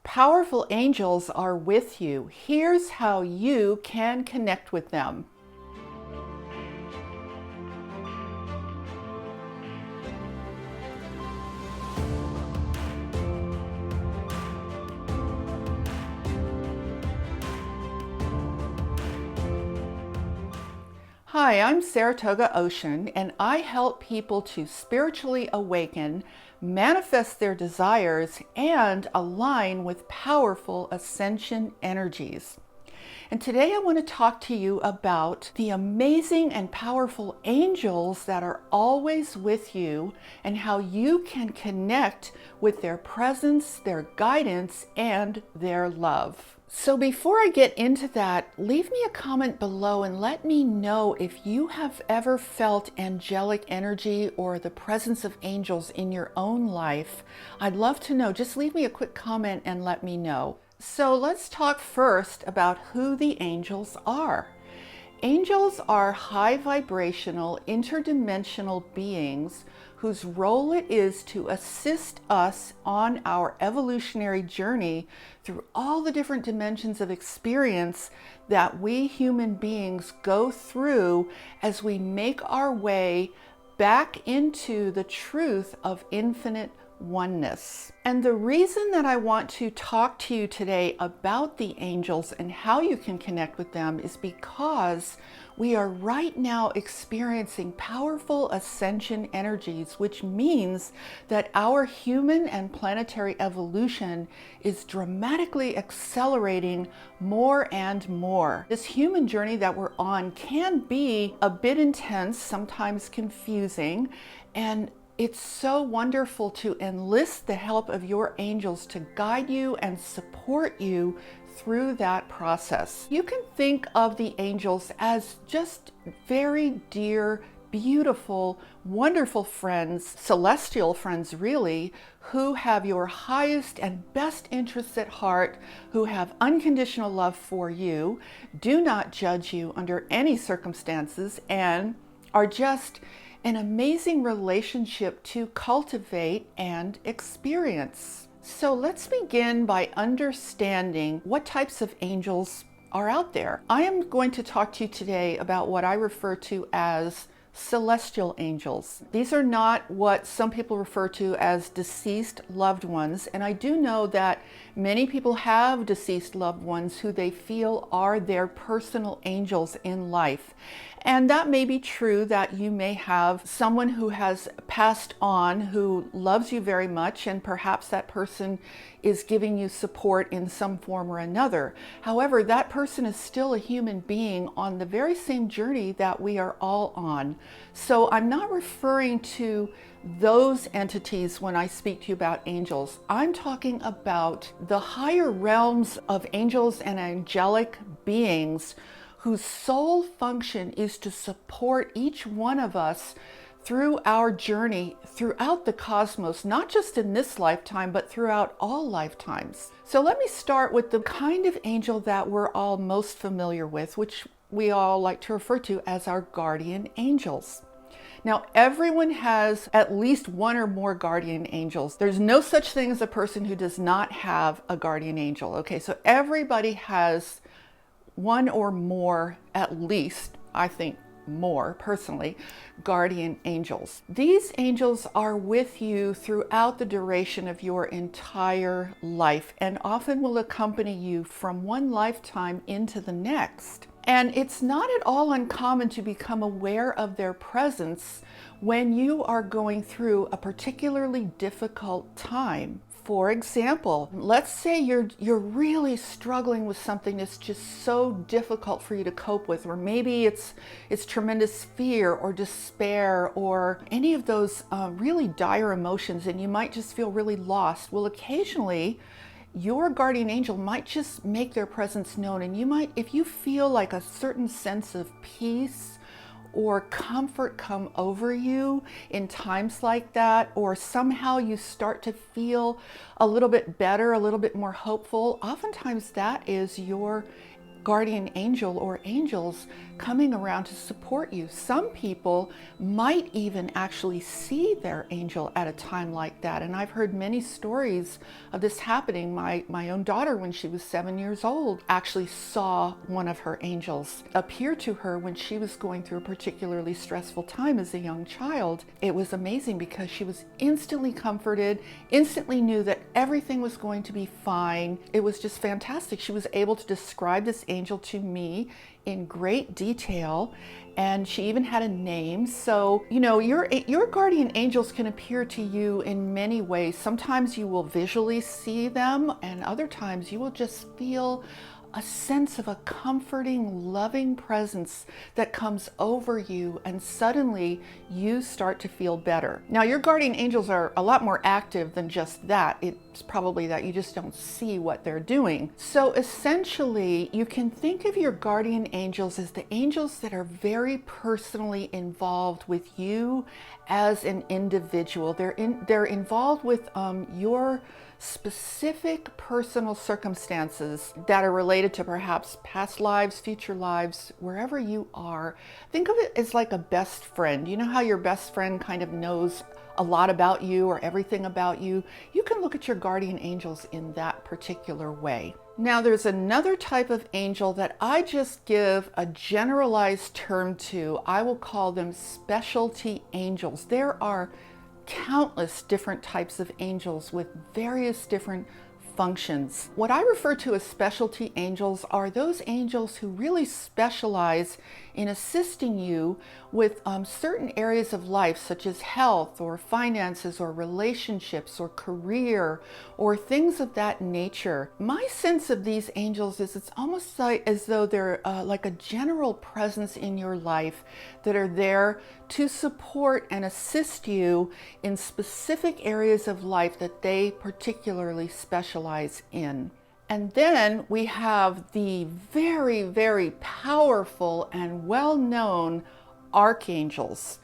Powerful angels are with you. Here's how you can connect with them. Hi, I'm Saratoga Ocean, and I help people to spiritually awaken, manifest their desires, and align with powerful ascension energies. And today I want to talk to you about the amazing and powerful angels that are always with you and how you can connect with their presence, their guidance, and their love. So before I get into that, leave me a comment below and let me know if you have ever felt angelic energy or the presence of angels in your own life. I'd love to know. Just leave me a quick comment and let me know. So let's talk first about who the angels are. Angels are high vibrational, interdimensional beings whose role it is to assist us on our evolutionary journey through all the different dimensions of experience that we human beings go through as we make our way back into the truth of infinite oneness. And the reason that I want to talk to you today about the angels and how you can connect with them is because we are right now experiencing powerful ascension energies, which means that our human and planetary evolution is dramatically accelerating more and more. This human journey that we're on can be a bit intense, sometimes confusing, and it's so wonderful to enlist the help of your angels to guide you and support you through that process. You can think of the angels as just very dear, beautiful, wonderful friends, celestial friends really, who have your highest and best interests at heart, who have unconditional love for you, do not judge you under any circumstances, and are just an amazing relationship to cultivate and experience. So let's begin by understanding what types of angels are out there. I am going to talk to you today about what I refer to as celestial angels. These are not what some people refer to as deceased loved ones, and I do know that many people have deceased loved ones who they feel are their personal angels in life. And that may be true, that you may have someone who has passed on who loves you very much, and perhaps that person is giving you support in some form or another. However, that person is still a human being on the very same journey that we are all on. So I'm not referring to those entities when I speak to you about angels. I'm talking about the higher realms of angels and angelic beings whose sole function is to support each one of us through our journey throughout the cosmos, not just in this lifetime, but throughout all lifetimes. So let me start with the kind of angel that we're all most familiar with, which we all like to refer to as our guardian angels. Now, everyone has at least one or more guardian angels. There's no such thing as a person who does not have a guardian angel. Okay, so everybody has one or more, at least, I think more personally, guardian angels. These angels are with you throughout the duration of your entire life and often will accompany you from one lifetime into the next. And it's not at all uncommon to become aware of their presence when you are going through a particularly difficult time. For example, let's say you're really struggling with something that's just so difficult for you to cope with, or maybe it's tremendous fear or despair or any of those really dire emotions, and you might just feel really lost. Well, occasionally your guardian angel might just make their presence known, and you might, if you feel like a certain sense of peace or comfort come over you in times like that, or somehow you start to feel a little bit better, a little bit more hopeful, oftentimes that is your guardian angel or angels coming around to support you. Some people might even actually see their angel at a time like that. And I've heard many stories of this happening. My own daughter, when she was 7 years old, actually saw one of her angels appear to her when she was going through a particularly stressful time as a young child. It was amazing because she was instantly comforted, instantly knew that everything was going to be fine. It was just fantastic. She was able to describe this angel to me in great detail, and she even had a name. So, you know, your guardian angels can appear to you in many ways. Sometimes you will visually see them, and other times you will just feel a sense of a comforting, loving presence that comes over you, and suddenly you start to feel better. Now, your guardian angels are a lot more active than just that. It's probably that you just don't see what they're doing. So essentially, you can think of your guardian angels as the angels that are very personally involved with you as an individual. They're involved with your specific personal circumstances that are related to perhaps past lives, future lives, wherever you are. Think of it as like a best friend. You know how your best friend kind of knows a lot about you or everything about you? You can look at your guardian angels in that particular way. Now, there's another type of angel that I just give a generalized term to. I will call them specialty angels. There are countless different types of angels with various different functions. What I refer to as specialty angels are those angels who really specialize in assisting you with certain areas of life, such as health or finances or relationships or career or things of that nature. My sense of these angels is it's almost like as though they're like a general presence in your life that are there to support and assist you in specific areas of life that they particularly specialize in. And then we have the very, very powerful and well-known archangels.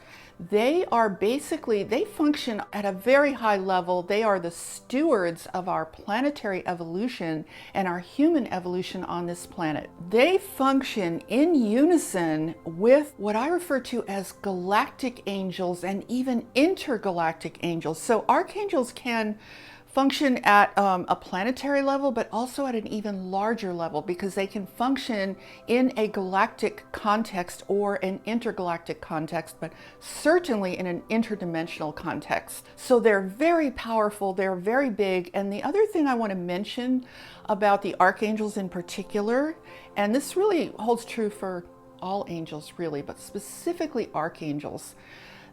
They are basically, they function at a very high level. They are the stewards of our planetary evolution and our human evolution on this planet. They function in unison with what I refer to as galactic angels and even intergalactic angels. So archangels can function at a planetary level, but also at an even larger level, because they can function in a galactic context or an intergalactic context, but certainly in an interdimensional context. So they're very powerful, they're very big. And the other thing I want to mention about the archangels in particular, and this really holds true for all angels really, but specifically archangels,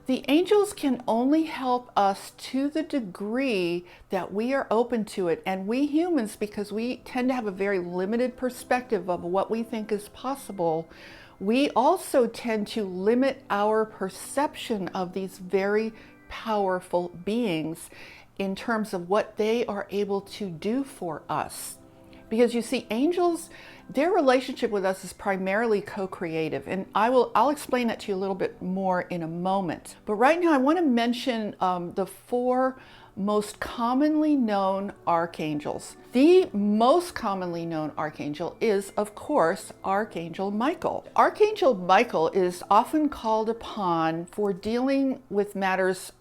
the angels can only help us to the degree that we are open to it. And we humans, because we tend to have a very limited perspective of what we think is possible, we also tend to limit our perception of these very powerful beings in terms of what they are able to do for us. Because you see, angels, their relationship with us is primarily co-creative, and I'll explain that to you a little bit more in a moment. But right now I want to mention the four most commonly known archangels. The most commonly known archangel is, of course, Archangel Michael. Archangel Michael is often called upon for dealing with matters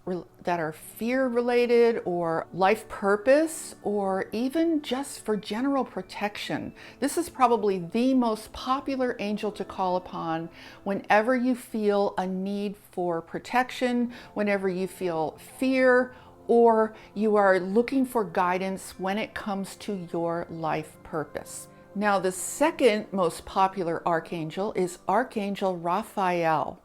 that are fear-related or life purpose, or even just for general protection. This is probably the most popular angel to call upon whenever you feel a need for protection, whenever you feel fear, or you are looking for guidance when it comes to your life purpose. Now, the second most popular archangel is Archangel Raphael.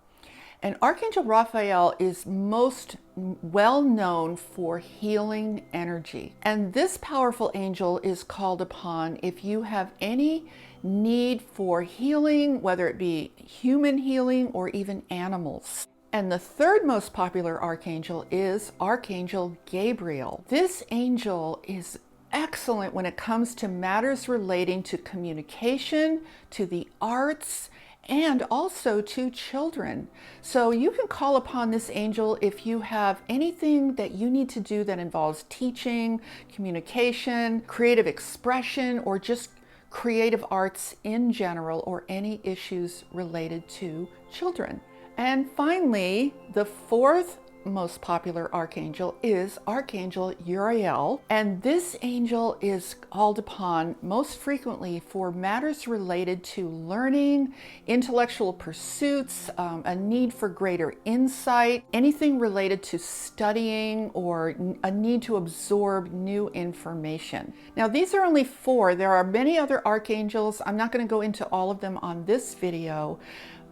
And Archangel Raphael is most well known for healing energy. And this powerful angel is called upon if you have any need for healing, whether it be human healing or even animals. And the third most popular archangel is Archangel Gabriel. This angel is excellent when it comes to matters relating to communication, to the arts, and also to children. So you can call upon this angel if you have anything that you need to do that involves teaching, communication, creative expression, or just creative arts in general, or any issues related to children. And finally, the fourth most popular archangel is Archangel Uriel, and this angel is called upon most frequently for matters related to learning, intellectual pursuits, a need for greater insight, anything related to studying, or a need to absorb new information. Now, these are only four. There are many other archangels. I'm not going to go into all of them on this video,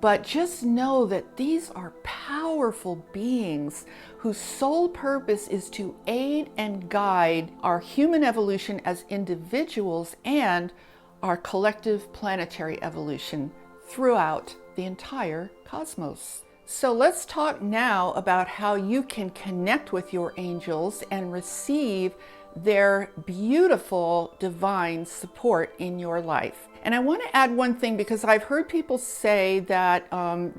but just know that these are powerful beings whose sole purpose is to aid and guide our human evolution as individuals and our collective planetary evolution throughout the entire cosmos. So let's talk now about how you can connect with your angels and receive their beautiful divine support in your life. And I want to add one thing, because I've heard people say that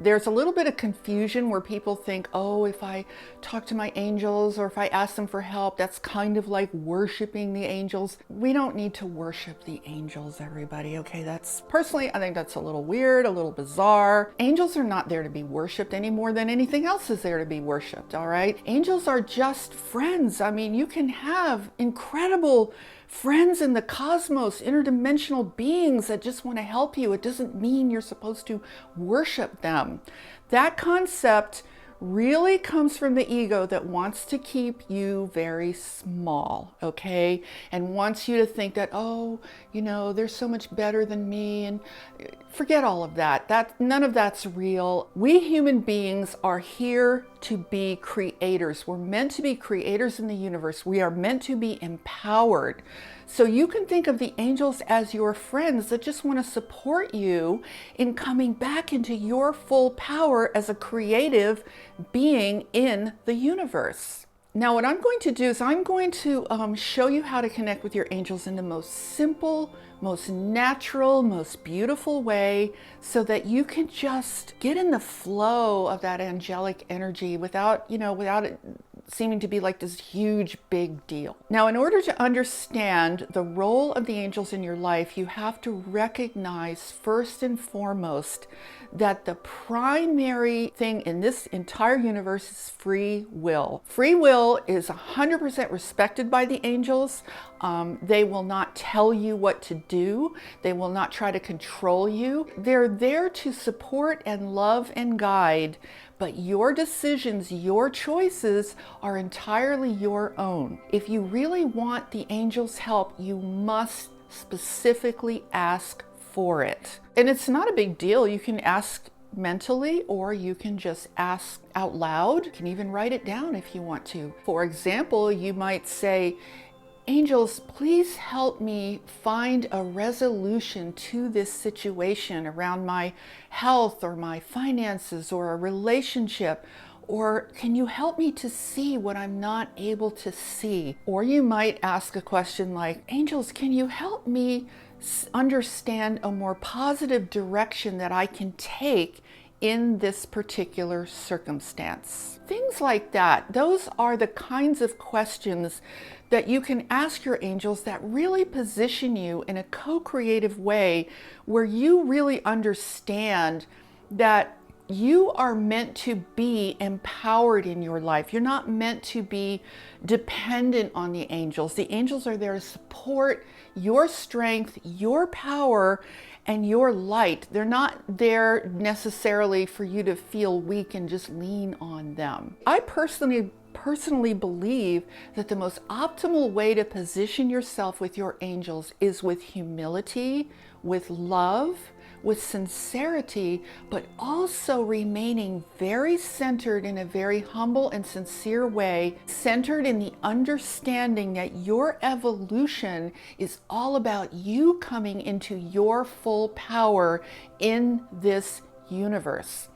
there's a little bit of confusion where people think, oh, if I talk to my angels or if I ask them for help, that's kind of like worshiping the angels. We don't need to worship the angels, everybody, okay? Personally, I think that's a little weird, a little bizarre. Angels are not there to be worshiped any more than anything else is there to be worshiped, all right? Angels are just friends. I mean, you can have incredible friends in the cosmos, interdimensional beings that just want to help you. It doesn't mean you're supposed to worship them. That concept really comes from the ego that wants to keep you very small, okay? And wants you to think that, oh, you know, they're so much better than me, and forget all of that. None of that's real. We human beings are here to be creators. We're meant to be creators in the universe. We are meant to be empowered. So you can think of the angels as your friends that just want to support you in coming back into your full power as a creative being in the universe. Now, what I'm going to do is I'm going to show you how to connect with your angels in the most simple, most natural, most beautiful way, so that you can just get in the flow of that angelic energy without it seeming to be like this huge big deal. Now, in order to understand the role of the angels in your life, you have to recognize first and foremost that the primary thing in this entire universe is free will. Free will is 100% respected by the angels. They will not tell you what to do. They will not try to control you. They're there to support and love and guide, but your decisions, your choices are entirely your own. If you really want the angels' help, you must specifically ask for it. And it's not a big deal. You can ask mentally, or you can just ask out loud. You can even write it down if you want to. For example, you might say, angels, please help me find a resolution to this situation around my health or my finances or a relationship. Or can you help me to see what I'm not able to see? Or you might ask a question like, angels, can you help me understand a more positive direction that I can take in this particular circumstance? Things like that. Those are the kinds of questions that you can ask your angels that really position you in a co-creative way where you really understand that you are meant to be empowered in your life. You're not meant to be dependent on the angels. The angels are there to support your strength, your power, and your light. They're not there necessarily for you to feel weak and just lean on them. I personally believe that the most optimal way to position yourself with your angels is with humility, with love, with sincerity, but also remaining very centered in a very humble and sincere way, centered in the understanding that your evolution is all about you coming into your full power in this universe,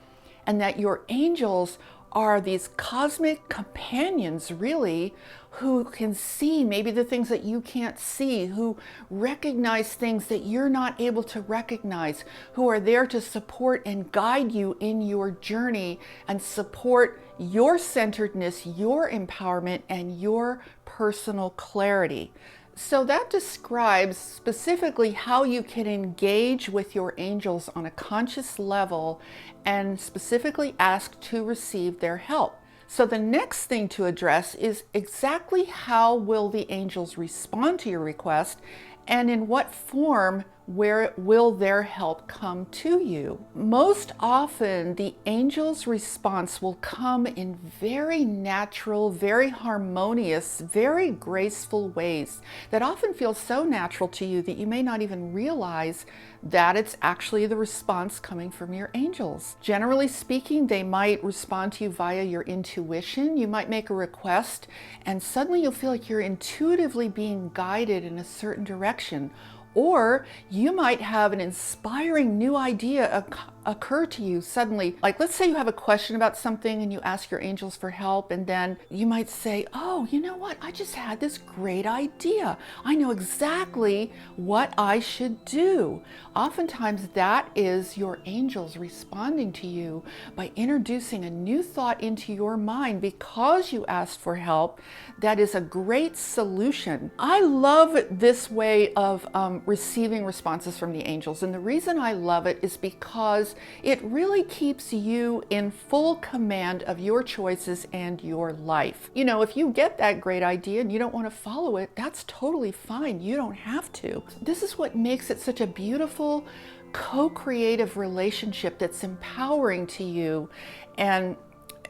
and that your angels are these cosmic companions, really, who can see maybe the things that you can't see, who recognize things that you're not able to recognize, who are there to support and guide you in your journey and support your centeredness, your empowerment, and your personal clarity. So that describes specifically how you can engage with your angels on a conscious level and specifically ask to receive their help. So the next thing to address is exactly how will the angels respond to your request, and in what form where will their help come to you. Most often, the angel's response will come in very natural, very harmonious, very graceful ways that often feel so natural to you that you may not even realize that it's actually the response coming from your angels. Generally speaking, they might respond to you via your intuition. You might make a request and suddenly you'll feel like you're intuitively being guided in a certain direction. Or you might have an inspiring new idea occur to you suddenly. Like, let's say you have a question about something and you ask your angels for help, and then you might say, oh, you know what? I just had this great idea. I know exactly what I should do. Oftentimes that is your angels responding to you by introducing a new thought into your mind because you asked for help. That is a great solution. I love this way of receiving responses from the angels. And the reason I love it is because it really keeps you in full command of your choices and your life. You know, if you get that great idea and you don't want to follow it, that's totally fine. You don't have to. This is what makes it such a beautiful, co-creative relationship that's empowering to you. And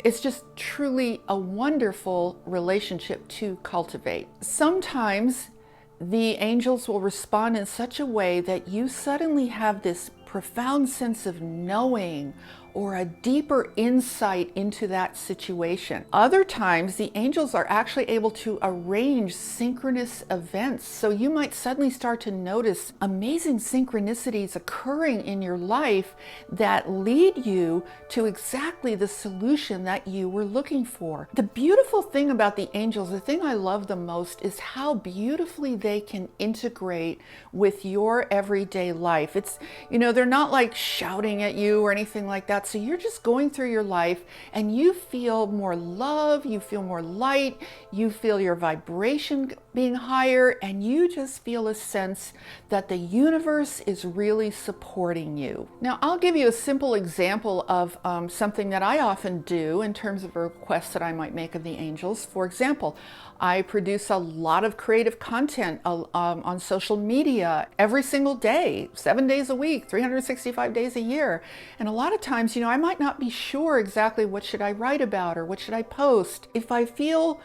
it's just truly a wonderful relationship to cultivate. Sometimes the angels will respond in such a way that you suddenly have this profound sense of knowing or a deeper insight into that situation. Other times, the angels are actually able to arrange synchronous events. So you might suddenly start to notice amazing synchronicities occurring in your life that lead you to exactly the solution that you were looking for. The beautiful thing about the angels, the thing I love the most, is how beautifully they can integrate with your everyday life. It's, you know, they're not like shouting at you or anything like that. So you're just going through your life and you feel more love, you feel more light, you feel your vibration being higher, and you just feel a sense that the universe is really supporting you. Now, I'll give you a simple example of something that I often do in terms of a request that I might make of the angels. For example, I produce a lot of creative content on social media every single day, 7 days a week, 365 days a year. And a lot of times, you know, I might not be sure exactly what should I write about or what should I post. If I feel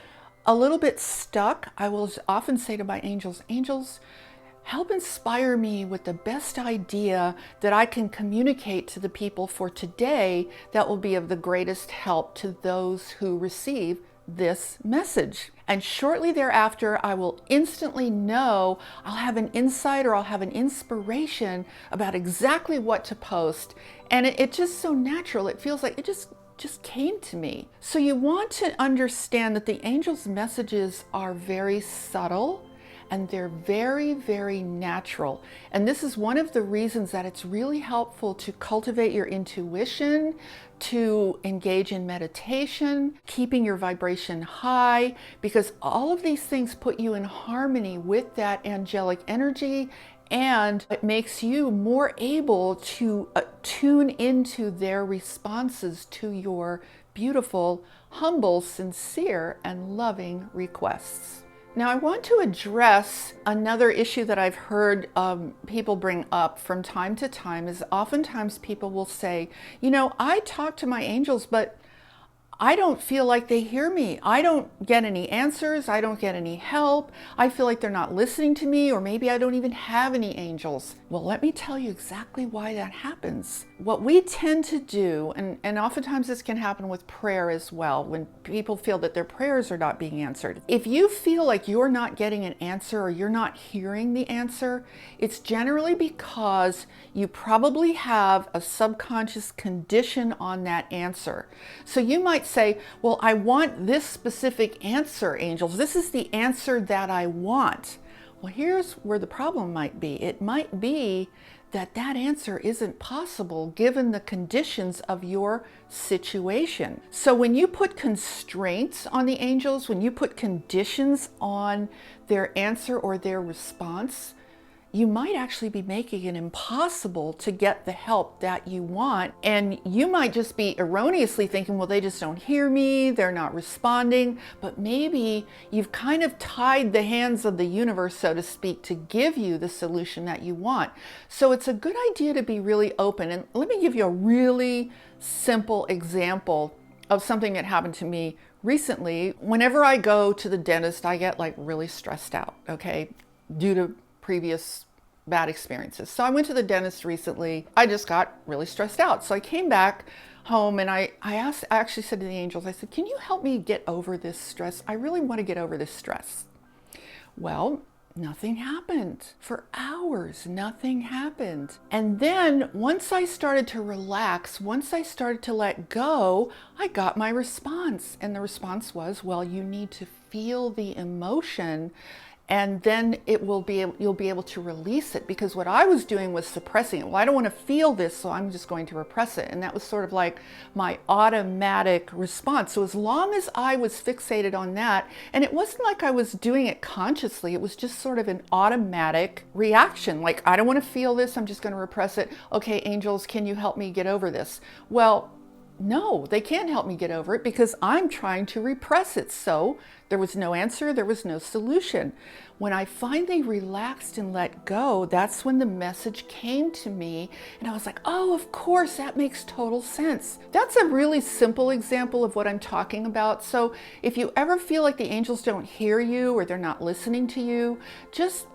a little bit stuck, I will often say to my angels, angels, help inspire me with the best idea that I can communicate to the people for today that will be of the greatest help to those who receive this message. And shortly thereafter, I will instantly know I'll have an insight or I'll have an inspiration about exactly what to post. And it's just so natural. It feels like it just came to me. So you want to understand that the angels' messages are very subtle and they're very, very natural. And this is one of the reasons that it's really helpful to cultivate your intuition, to engage in meditation, keeping your vibration high, because all of these things put you in harmony with that angelic energy, and it makes you more able to tune into their responses to your beautiful, humble, sincere, and loving requests. Now, I want to address another issue that I've heard people bring up from time to time. Is oftentimes people will say, you know, I talk to my angels, but I don't feel like they hear me. I don't get any answers. I don't get any help. I feel like they're not listening to me, or maybe I don't even have any angels. Well, let me tell you exactly why that happens. What we tend to do, and oftentimes this can happen with prayer as well, when people feel that their prayers are not being answered. If you feel like you're not getting an answer or you're not hearing the answer, it's generally because you probably have a subconscious condition on that answer. So you might say, well, I want this specific answer, angels. This is the answer that I want. Well, here's where the problem might be. It might be that that answer isn't possible given the conditions of your situation. So when you put constraints on the angels, when you put conditions on their answer or their response, you might actually be making it impossible to get the help that you want. And you might just be erroneously thinking, well, they just don't hear me, they're not responding. But maybe you've kind of tied the hands of the universe, so to speak, to give you the solution that you want. So it's a good idea to be really open. And let me give you a really simple example of something that happened to me recently. Whenever I go to the dentist, I get like really stressed out, okay, due to previous bad experiences. So I went to the dentist recently. I just got really stressed out. So I came back home and I actually said to the angels, I said, can you help me get over this stress? I really want to get over this stress. Well, nothing happened. For hours, nothing happened. And then once I started to relax, once I started to let go, I got my response. And the response was, well, you need to feel the emotion, and then you'll be able to release it, because what I was doing was suppressing it. Well, I don't want to feel this, so I'm just going to repress it. And that was sort of like my automatic response. So as long as I was fixated on that, and it wasn't like I was doing it consciously, it was just sort of an automatic reaction. Like, I don't want to feel this, I'm just going to repress it. Okay, angels, can you help me get over this? Well, no, they can't help me get over it because I'm trying to repress it. So there was no answer, there was no solution. When I finally relaxed and let go, that's when the message came to me. And I was like, oh, of course, that makes total sense. That's a really simple example of what I'm talking about. So if you ever feel like the angels don't hear you or they're not listening to you, just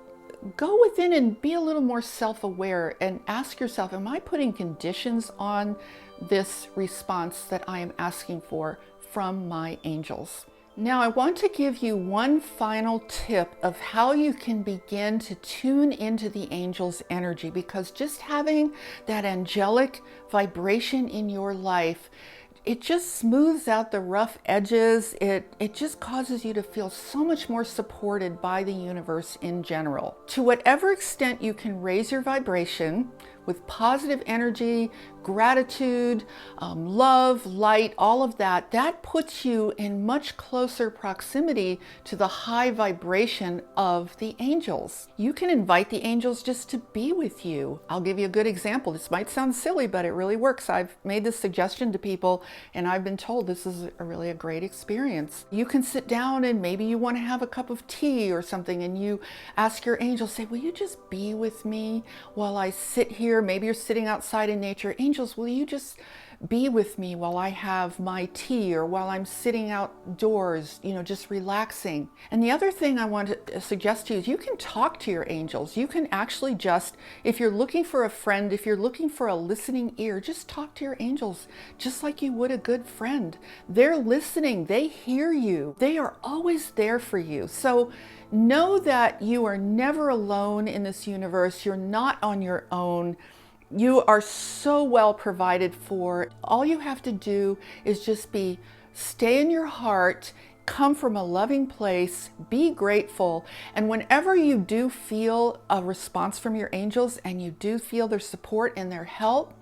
go within and be a little more self-aware and ask yourself, am I putting conditions on this response that I am asking for from my angels? Now, I want to give you one final tip of how you can begin to tune into the angels' energy, because just having that angelic vibration in your life, it just smooths out the rough edges. It just causes you to feel so much more supported by the universe in general. To whatever extent you can raise your vibration with positive energy, gratitude, love, light, all of that, that puts you in much closer proximity to the high vibration of the angels. You can invite the angels just to be with you. I'll give you a good example. This might sound silly, but it really works. I've made this suggestion to people and I've been told this is really a great experience. You can sit down and maybe you want to have a cup of tea or something, and you ask your angels, say, will you just be with me while I sit here? Maybe you're sitting outside in nature. Angels, will you just be with me while I have my tea or while I'm sitting outdoors, just relaxing? And the other thing I want to suggest to you is you can talk to your angels. You can actually just, if you're looking for a friend, if you're looking for a listening ear, just talk to your angels just like you would a good friend. They're listening. They hear you. They are always there for you. So know that you are never alone in this universe. You're not on your own. You are so well provided for. All you have to do is just stay in your heart, come from a loving place, be grateful. And whenever you do feel a response from your angels and you do feel their support and their help,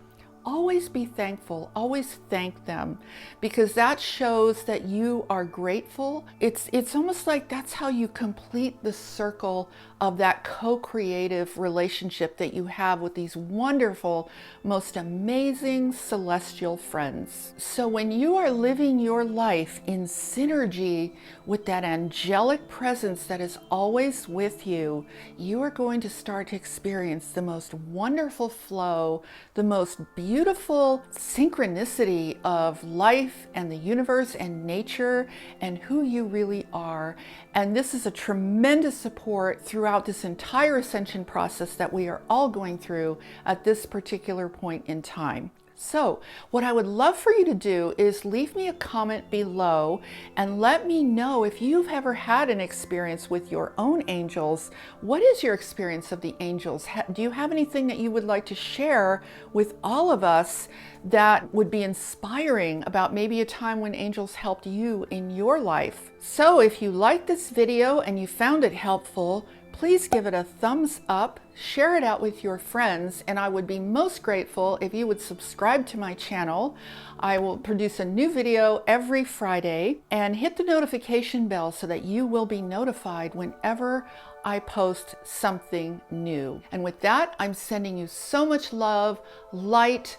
always be thankful, always thank them, because that shows that you are grateful. It's almost like that's how you complete the circle of that co-creative relationship that you have with these wonderful, most amazing celestial friends. So when you are living your life in synergy with that angelic presence that is always with you, you are going to start to experience the most wonderful flow, the most beautiful synchronicity of life and the universe and nature and who you really are. And this is a tremendous support throughout this entire ascension process that we are all going through at this particular point in time. So what I would love for you to do is leave me a comment below and let me know if you've ever had an experience with your own angels. What is your experience of the angels? Do you have anything that you would like to share with all of us that would be inspiring about maybe a time when angels helped you in your life? So if you liked this video and you found it helpful, please give it a thumbs up, share it out with your friends, and I would be most grateful if you would subscribe to my channel. I will produce a new video every Friday, and hit the notification bell so that you will be notified whenever I post something new. And with that, I'm sending you so much love, light,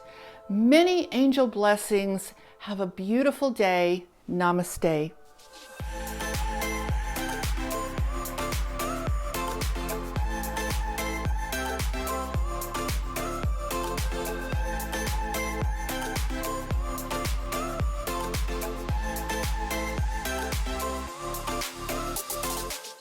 many angel blessings. Have a beautiful day. Namaste.